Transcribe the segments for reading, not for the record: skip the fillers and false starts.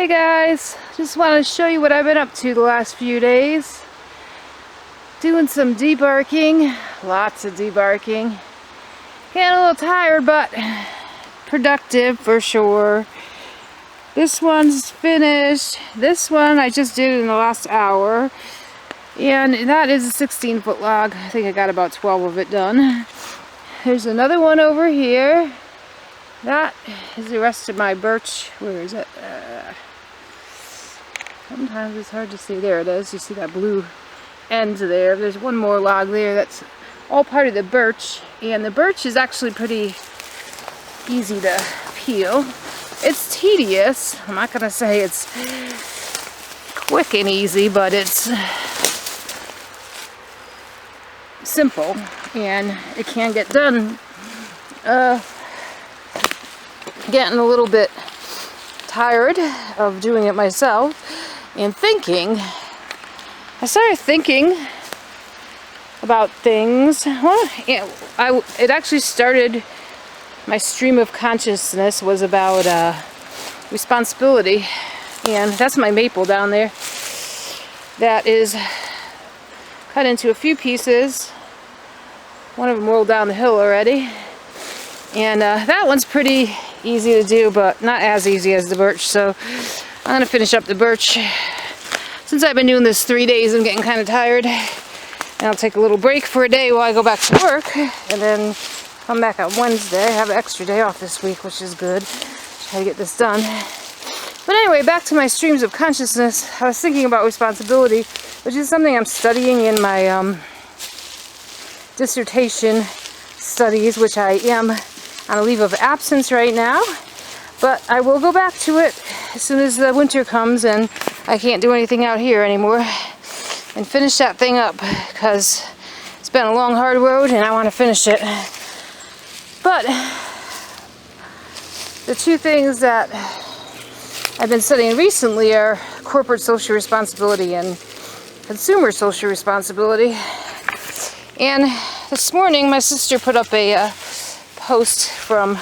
Hey guys, just wanted to show you what I've been up to the last few days. Doing some debarking, lots of debarking. Getting a little tired, but productive for sure. This one's finished. This one I just did in the last hour. And that is a 16-foot log. I think I got about 12 of it done. There's another one over here. That is the rest of my birch. Where is it? Sometimes it's hard to see. There it is. You see that blue end there. There's one more log there. That's all part of the birch. And the birch is actually pretty easy to peel. It's tedious. I'm not going to say it's quick and easy, but it's simple. And it can get done. Getting a little bit tired of doing it myself and thinking. I started thinking about things. Well, it actually started, my stream of consciousness was about responsibility, and that's my maple down there that is cut into a few pieces. One of them rolled down the hill already, and that one's pretty easy to do, but not as easy as the birch, so I'm going to finish up the birch. Since I've been doing this 3 days, I'm getting kind of tired, and I'll take a little break for a day while I go back to work, and then come back on Wednesday. I have an extra day off this week, which is good. Try to get this done. But anyway, back to my streams of consciousness. I was thinking about responsibility, which is something I'm studying in my dissertation studies, which I am on a leave of absence right now, but I will go back to it as soon as the winter comes and I can't do anything out here anymore, and finish that thing up, because it's been a long, hard road and I want to finish it. But the two things that I've been studying recently are corporate social responsibility and consumer social responsibility. And this morning my sister put up a post from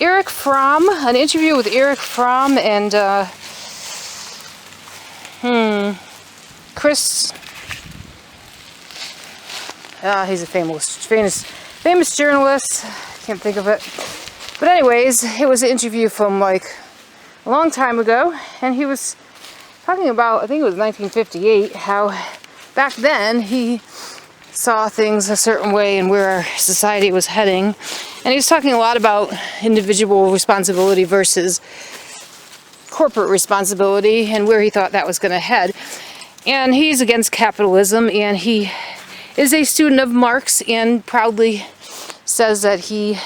Eric Fromm, an interview with Eric Fromm and Chris. He's a famous journalist. Can't think of it. But anyways, it was an interview from like a long time ago, and he was talking about, I think it was 1958, how back then he saw things a certain way and where our society was heading. And he was talking a lot about individual responsibility versus corporate responsibility and where he thought that was going to head. And he's against capitalism, and he is a student of Marx and proudly says that he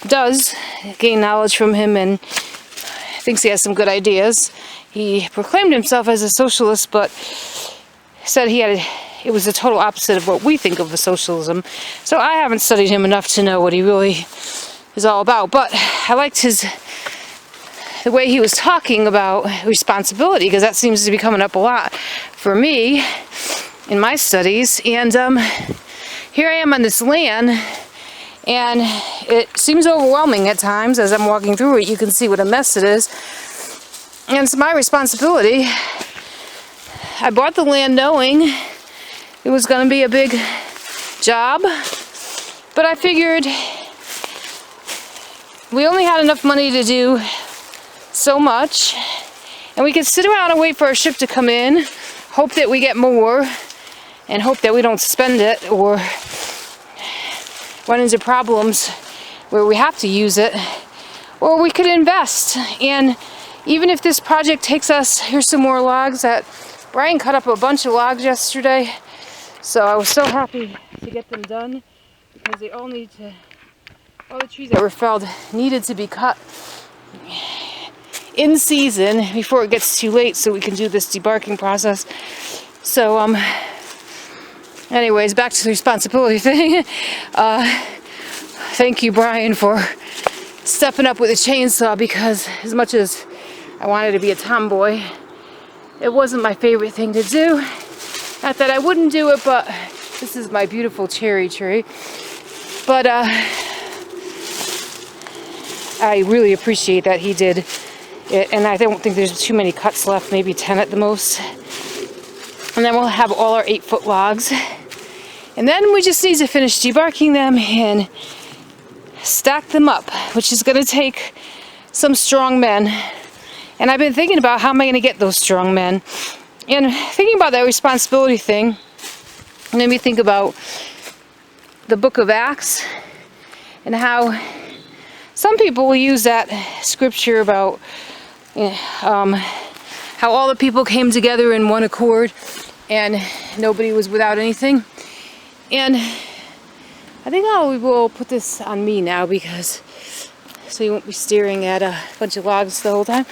does gain knowledge from him and thinks he has some good ideas. He proclaimed himself as a socialist, but said it was the total opposite of what we think of as socialism. So I haven't studied him enough to know what he really is all about. But I liked the way he was talking about responsibility, because that seems to be coming up a lot for me in my studies. And here I am on this land, and it seems overwhelming at times. As I'm walking through it, you can see what a mess it is. And it's my responsibility. I bought the land knowing it was going to be a big job, but I figured we only had enough money to do so much, and we could sit around and wait for our ship to come in, hope that we get more, and hope that we don't spend it or run into problems where we have to use it, or we could invest. And even if this project takes us, here's some more logs that Brian cut up a bunch of logs yesterday, so I was so happy to get them done, because they all the trees that were felled needed to be cut in season before it gets too late, so we can do this debarking process. So anyways, back to the responsibility thing. Thank you, Brian, for stepping up with a chainsaw, because as much as I wanted to be a tomboy, it wasn't my favorite thing to do. Not that I wouldn't do it, but this is my beautiful cherry tree. But I really appreciate that he did it, and I don't think there's too many cuts left, maybe 10 at the most. And then we'll have all our 8-foot logs. And then we just need to finish debarking them and stack them up, which is going to take some strong men. And I've been thinking about how am I going to get those strong men. And thinking about that responsibility thing made me think about the book of Acts and how some people will use that scripture about how all the people came together in one accord and nobody was without anything. And I think I will put this on me now, because so you won't be staring at a bunch of logs the whole time.